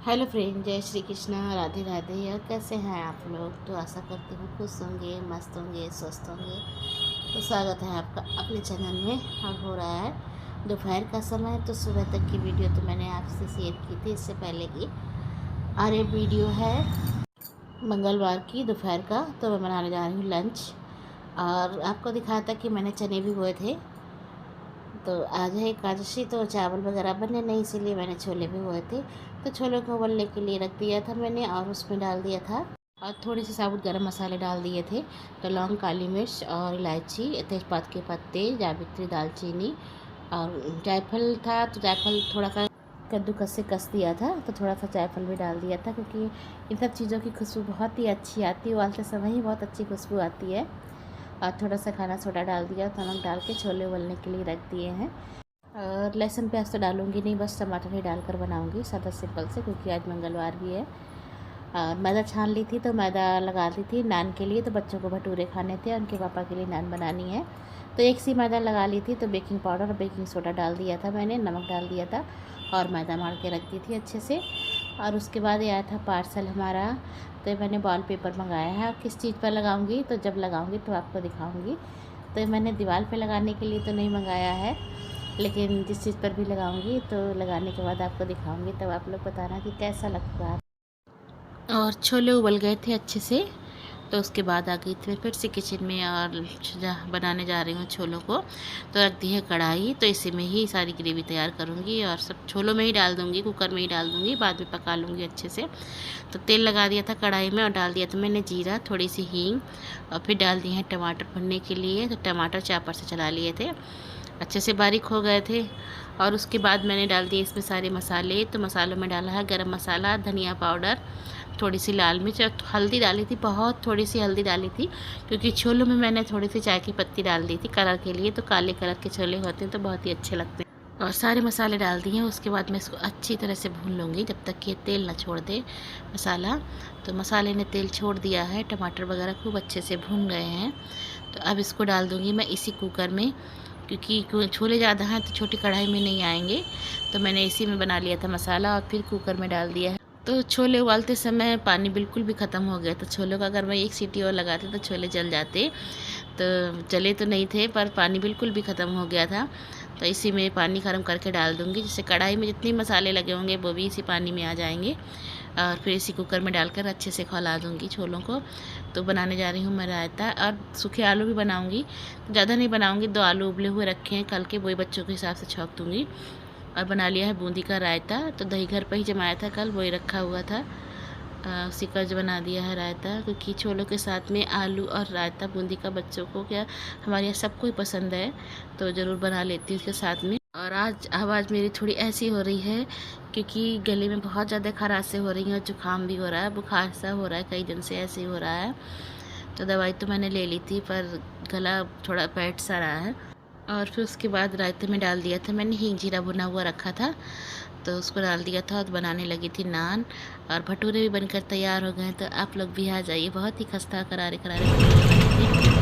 Hello friend, जय श्री कृष्णा, राधे राधे। और कैसे हैं आप लोग? तो आशा करती हूँ खुश होंगे, मस्त होंगे, स्वस्थ होंगे। तो स्वागत है आपका अपने चैनल में। अब हो रहा है दोपहर का समय, तो सुबह तक की वीडियो तो मैंने आपसे शेयर की थी इससे पहले की। और ये वीडियो है मंगलवार की दोपहर का। तो मैं बनाने जा रही हूँ लंच। और आपको दिखाया था कि मैंने चने भी बोए थे। तो आज है एकादशी, तो चावल वगैरह बने नहीं, इसीलिए मैंने छोले भी बोए थे। तो छोले को उबलने के लिए रख दिया था मैंने, और उसमें डाल दिया था और थोड़े से साबुत गरम मसाले डाल दिए थे। तो लौंग, काली मिर्च और इलायची, तेज़पात के पत्ते, जावित्री, दालचीनी और जायफल था। तो जायफल थोड़ा सा कद्दूकस से कस दिया था, तो थोड़ा सा जायफल भी डाल दिया था, क्योंकि इन सब चीज़ों की खुशबू बहुत ही अच्छी आती है। उबालते समय ही बहुत अच्छी खुशबू आती है। और थोड़ा सा खाना सोडा डाल दिया, नमक डाल के छोले उबलने के लिए रख दिए हैं। और लहसुन प्याज तो डालूंगी नहीं, बस टमाटर ही डालकर बनाऊंगी सादा सिंपल से, क्योंकि आज मंगलवार भी है। और मैदा छान ली थी, तो मैदा लगा ली थी नान के लिए। तो बच्चों को भटूरे खाने थे, उनके पापा के लिए नान बनानी है। तो एक सी मैदा लगा ली थी। तो बेकिंग पाउडर और बेकिंग सोडा डाल दिया था मैंने, नमक डाल दिया था और मैदा मार के रख दी थी अच्छे से। और उसके बाद ये आया था पार्सल हमारा। तो मैंने वॉल पेपर मंगाया है। और किस चीज़ पर लगाऊंगी, तो जब लगाऊंगी तो आपको दिखाऊंगी। तो मैंने दीवार पे लगाने के लिए तो नहीं मंगाया है, लेकिन जिस चीज़ पर भी लगाऊंगी तो लगाने के बाद आपको दिखाऊंगी, तब आप लोग बताना कि कैसा लगता है। और छोले उबल गए थे अच्छे से। तो उसके बाद आ गई थी फिर से किचन में, और बनाने जा रही हूँ छोलों को। तो रख दी है कढ़ाई, तो इसी में ही सारी ग्रेवी तैयार करूँगी और सब छोलों में ही डाल दूँगी, कुकर में ही डाल दूँगी, बाद में पका लूँगी अच्छे से। तो तेल लगा दिया था कढ़ाई में और डाल दिया था मैंने जीरा, थोड़ी सी हींग, और फिर डाल दिए हैं टमाटर भुनने के लिए। तो टमाटर चापर से चला लिए थे, अच्छे से बारीक हो गए थे। और उसके बाद मैंने डाल दिए इसमें सारे मसाले। तो मसालों में डाला है गरम मसाला, धनिया पाउडर, थोड़ी सी लाल मिर्च और हल्दी डाली थी, बहुत थोड़ी सी हल्दी डाली थी, क्योंकि छोलों में मैंने थोड़ी सी चाय की पत्ती डाल दी थी कलर के लिए। तो काले कलर के छोले होते हैं तो बहुत ही अच्छे लगते हैं। और सारे मसाले डाल दिए हैं। उसके बाद मैं इसको अच्छी तरह से भून लूँगी जब तक कि ये तेल ना छोड़ दे मसाला। तो मसाले ने तेल छोड़ दिया है, टमाटर वगैरह खूब अच्छे से भून गए हैं। तो अब इसको डाल दूँगी मैं इसी कुकर में, क्योंकि छोले ज़्यादा हैं तो छोटी कढ़ाई में नहीं आएंगे। तो मैंने इसी में बना लिया था मसाला और फिर कुकर में डाल दिया है। तो छोले उबालते समय पानी बिल्कुल भी ख़त्म हो गया। तो छोलों का अगर मैं एक सीटी और लगाती तो छोले जल जाते। तो जले तो नहीं थे, पर पानी बिल्कुल भी ख़त्म हो गया था। तो इसी में पानी गर्म करके डाल दूँगी, जिससे कढ़ाई में जितने मसाले लगे होंगे वो भी इसी पानी में आ जाएंगे। और फिर इसी कुकर में डालकर अच्छे से खौला दूँगी छोलों को। तो बनाने जा रही हूँ मैं रायता, और सूखे आलू भी बनाऊँगी। ज़्यादा नहीं बनाऊँगी, 2 आलू उबले हुए रखे हैं कल के, वही बच्चों के हिसाब से छौंक दूँगी। और बना लिया है बूंदी का रायता। तो दही घर पर ही जमाया था कल, वही रखा हुआ था, उसी का जो बना दिया है रायता। क्योंकि छोलों के साथ में आलू और रायता बूंदी का बच्चों को, क्या हमारे यहाँ सबको ही पसंद है, तो ज़रूर बना लेती हूँ उसके साथ में। और आज आवाज़ मेरी थोड़ी ऐसी हो रही है, क्योंकि गले में बहुत ज़्यादा खराशें हो रही हैं और जुकाम भी हो रहा है, बुखार सा हो रहा है, कई दिन से ऐसे ही हो रहा है। तो दवाई तो मैंने ले ली थी, पर गला थोड़ा बैठ सा रहा है। और फिर उसके बाद रायते में डाल दिया था मैंने हींग जीरा भुना हुआ रखा था, तो उसको डाल दिया था और बनाने लगी थी नान। और भटूरे भी बनकर तैयार हो गए। तो आप लोग भी आ जाइए, बहुत ही खस्ता करारे करारे भटूरे बने थे।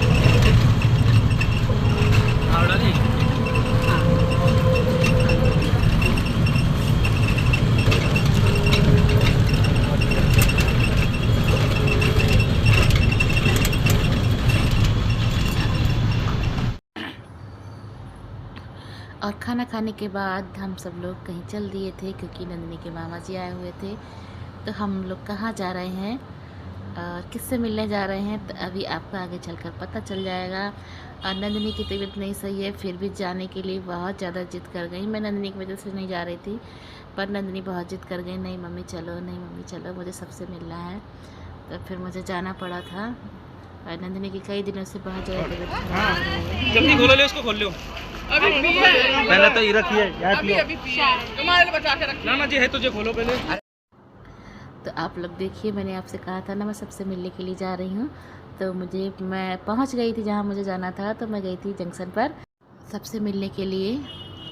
और खाना खाने के बाद हम सब लोग कहीं चल दिए थे, क्योंकि नंदिनी के मामा जी आए हुए थे। तो हम लोग कहाँ जा रहे हैं और किससे मिलने जा रहे हैं, तो अभी आपको आगे चलकर पता चल जाएगा। और नंदिनी की तबीयत नहीं सही है, फिर भी जाने के लिए बहुत ज़्यादा जिद कर गई। मैं नंदिनी की वजह से नहीं जा रही थी, पर नंदिनी बहुत जिद कर गई, नहीं मम्मी चलो, नहीं मम्मी चलो, मुझे सबसे मिलना है। तो फिर मुझे जाना पड़ा था। और नंदिनी की कई दिनों से बहुत ज़्यादा तबीयत खराब हो रही है। जल्दी खोलो, ले उसको खोल लो। अभी पहले तो ये रखिए, अभी तुम्हारे लिए बचा के रखना। ना जी है, तुझे खोलो पहले। तो आप लोग देखिए, मैंने आपसे कहा था ना मैं सबसे मिलने के लिए जा रही हूँ। तो मैं पहुँच गई थी जहाँ मुझे जाना था। तो मैं गई थी जंक्शन पर सबसे मिलने के लिए,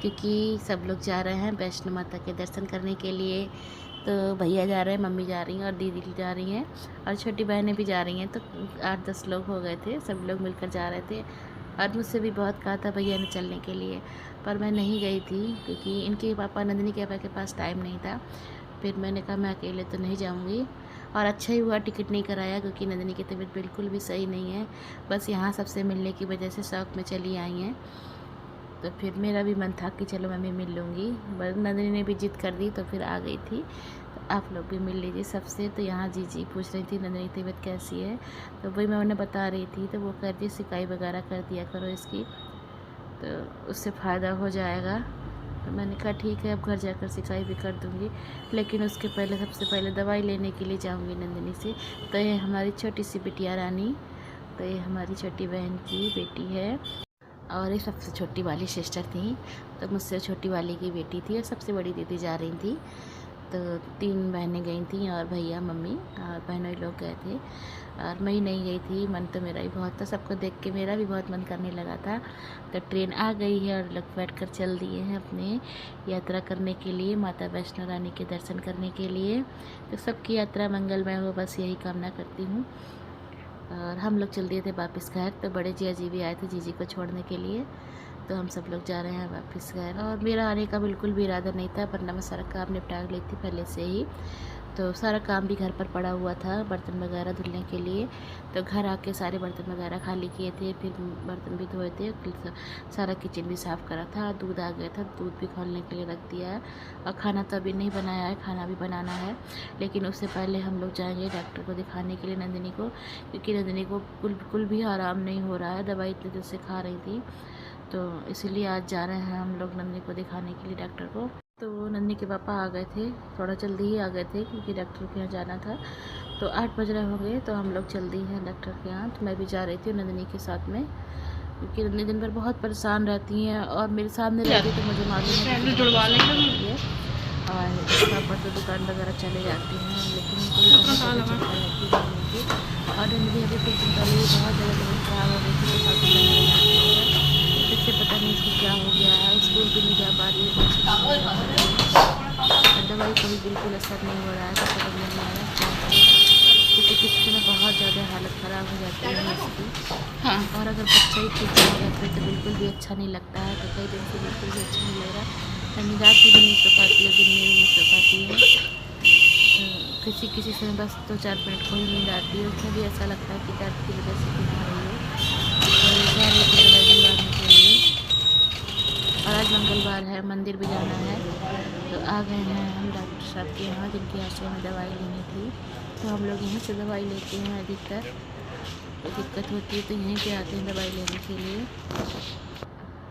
क्योंकि सब लोग जा रहे हैं वैष्णो माता के दर्शन करने के लिए। तो भैया जा रहे हैं, मम्मी जा रही हैं और दीदी जा रही हैं, और छोटी बहनें भी जा रही हैं। तो 8-10 लोग हो गए थे, सब लोग मिलकर जा रहे थे। और मुझसे भी बहुत कहा था भैया ने चलने के लिए, पर मैं नहीं गई थी, क्योंकि इनके पापा, नंदिनी के पापा के पास टाइम नहीं था। फिर मैंने कहा मैं अकेले तो नहीं जाऊँगी। और अच्छा ही हुआ टिकट नहीं कराया, क्योंकि नंदिनी की तबीयत बिल्कुल भी सही नहीं है। बस यहाँ सबसे मिलने की वजह से शौक में चली आई हैं। तो फिर मेरा भी मन था कि चलो मैं भी मिल लूँगी, बस नंदिनी ने भी जिद कर दी तो फिर आ गई थी। तो आप लोग भी मिल लीजिए सबसे। तो यहाँ जीजी पूछ रही थी नंदिनी की तबीयत कैसी है, तो वही मैं उन्हें बता रही थी। तो वो कह रही सिकाई वगैरह कर दिया करो इसकी, तो उससे फ़ायदा हो जाएगा। तो मैंने कहा ठीक है, अब घर जाकर सिकाई भी कर दूँगी, लेकिन उसके पहले सबसे पहले दवाई लेने के लिए जाऊँगी नंदिनी से। तो ये हमारी छोटी सी बिटिया रानी, तो ये हमारी छोटी बहन की बेटी है, और ये सबसे छोटी वाली सिस्टर थी। तो मुझसे छोटी वाली की बेटी थी, और सबसे बड़ी दीदी जा रही थी। तो 3 बहनें गई थी, और भैया मम्मी और बहनों लोग गए थे, और मैं ही नहीं गई थी। मन तो मेरा ही बहुत था, सबको देख के मेरा भी बहुत मन करने लगा था। तो ट्रेन आ गई है और लोग बैठ कर चल दिए हैं अपने यात्रा करने के लिए, माता वैष्णो रानी के दर्शन करने के लिए। तो सबकी यात्रा मंगलमय हो, बस यही कामना करती हूँ। और हम लोग चल दिए थे वापस घर। तो बड़े जिया जी भी आए थे जीजी को छोड़ने के लिए, तो हम सब लोग जा रहे हैं वापस घर। और मेरा आने का बिल्कुल भी इरादा नहीं था, वरना मैं सारा काम निपटा ली थी पहले से ही। तो सारा काम भी घर पर पड़ा हुआ था, बर्तन वगैरह धुलने के लिए। तो घर आके सारे बर्तन वगैरह खाली किए थे, फिर बर्तन भी धोए थे, सारा किचन भी साफ़ करा था। दूध आ गया था, दूध भी खोलने के लिए रख दिया है। और खाना तो अभी नहीं बनाया है, खाना भी बनाना है। लेकिन उससे पहले हम लोग जाएंगे डॉक्टर को दिखाने के लिए नंदिनी को, क्योंकि नंदिनी को बिल्कुल भी आराम नहीं हो रहा है, दवाई इतने देर से खा रही थी। तो इसीलिए आज जा रहे हैं हम लोग नंदिनी को दिखाने के लिए डॉक्टर को। तो नंदिनी के पापा आ गए थे, थोड़ा जल्दी ही आ गए थे, क्योंकि डॉक्टर के यहाँ जाना था। तो 8 बज रहे होंगे, तो हम लोग जल्दी हैं डॉक्टर के यहाँ। तो मैं भी जा रही थी नंदिनी के साथ में, क्योंकि नंदिनी दिन भर बहुत परेशान रहती हैं, और मेरे सामने रहती है तो मुझे मालूम है जुड़वा लेंगे। और पापा तो दुकान वगैरह चले जाती हैं, लेकिन और नंदिनी अभी कुछ दिन पहले बहुत ज़्यादा तबीयत खराब हो गई थी, तो इससे पता नहीं इसको क्या हो गया है, स्कूल भी नहीं जा पा रही है, दवाई को भी बिल्कुल असर नहीं हो रहा है। तो समझ नहीं आ रहा क्या है, क्योंकि किसी समय बहुत ज़्यादा हालत ख़राब हो जाती है इसकी। हाँ, और अगर बच्चा ही ठीक नहीं रहता है तो बिल्कुल भी अच्छा नहीं लगता है। तो कई दिन से बिल्कुल भी अच्छा नहीं लग रहा, यानी रात में भी नहीं सो पाती है, दिन में भी नहीं सो पाती है। तो किसी समय बस 2-4 मिनट को ही नींद आती है, उसमें भी ऐसा लगता है कि दर्द की वजह से बीमार रही है। के लिए, और आज मंगलवार है, मंदिर भी जाना है। तो आ गए हैं हम डॉक्टर साहब के यहाँ, जिनके आश्रम में दवाई लेनी थी। तो हम लोग यहीं से दवाई लेते हैं, अधिकतर दिक्कत होती है तो यहीं पे आते हैं दवाई लेने के लिए।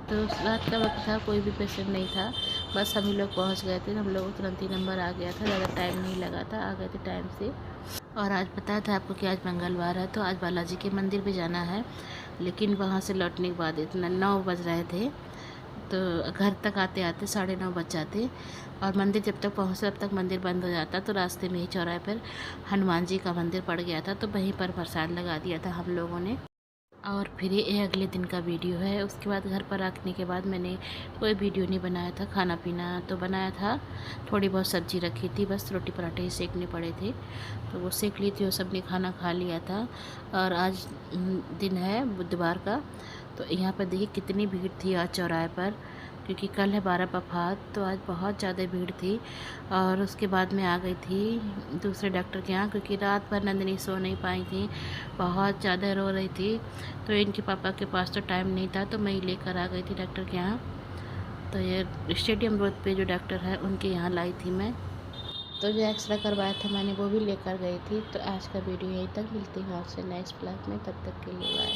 तो रात का वक्त था, कोई भी पेशेंट नहीं था, बस हम ही लोग पहुँच गए थे। हम लोग तुरंत ही नंबर आ गया था, ज़्यादा टाइम नहीं लगा था, आ गए थे टाइम से। और आज पता था आपको कि आज मंगलवार है, तो आज बालाजी के मंदिर भी जाना है। लेकिन वहाँ से लौटने के बाद इतना 9 बज रहे थे, तो घर तक आते आते 9:30 बज जाते। और मंदिर जब तक पहुँचे तब तक मंदिर बंद हो जाता। तो रास्ते में ही चौराहे पर हनुमान जी का मंदिर पड़ गया था, तो वहीं पर प्रसाद लगा दिया था हम लोगों ने। और फिर ये अगले दिन का वीडियो है। उसके बाद घर पर आने के बाद मैंने कोई वीडियो नहीं बनाया था। खाना पीना तो बनाया था, थोड़ी बहुत सब्ज़ी रखी थी, बस रोटी पराठे ही सेकने पड़े थे, तो वो सेक ली थी और सबने खाना खा लिया था। और आज दिन है बुधवार का, तो यहाँ पर देखिए कितनी भीड़ थी आज चौराहे पर, क्योंकि कल है 12 बफात, तो आज बहुत ज़्यादा भीड़ थी। और उसके बाद मैं आ गई थी दूसरे डॉक्टर के यहाँ, क्योंकि रात भर नंदिनी सो नहीं पाई थी, बहुत ज़्यादा रो रही थी। तो इनके पापा के पास तो टाइम नहीं था, तो मैं ही लेकर आ गई थी डॉक्टर के यहाँ। तो ये स्टेडियम रोड पे जो डॉक्टर है उनके यहाँ लाई थी मैं। तो जो एक्सरे करवाया था मैंने वो भी लेकर गई थी। तो आज का वीडियो यहीं तक, मिलती हूँ आपसे नेक्स्ट ब्लॉग में, तब तक के लिए बाय।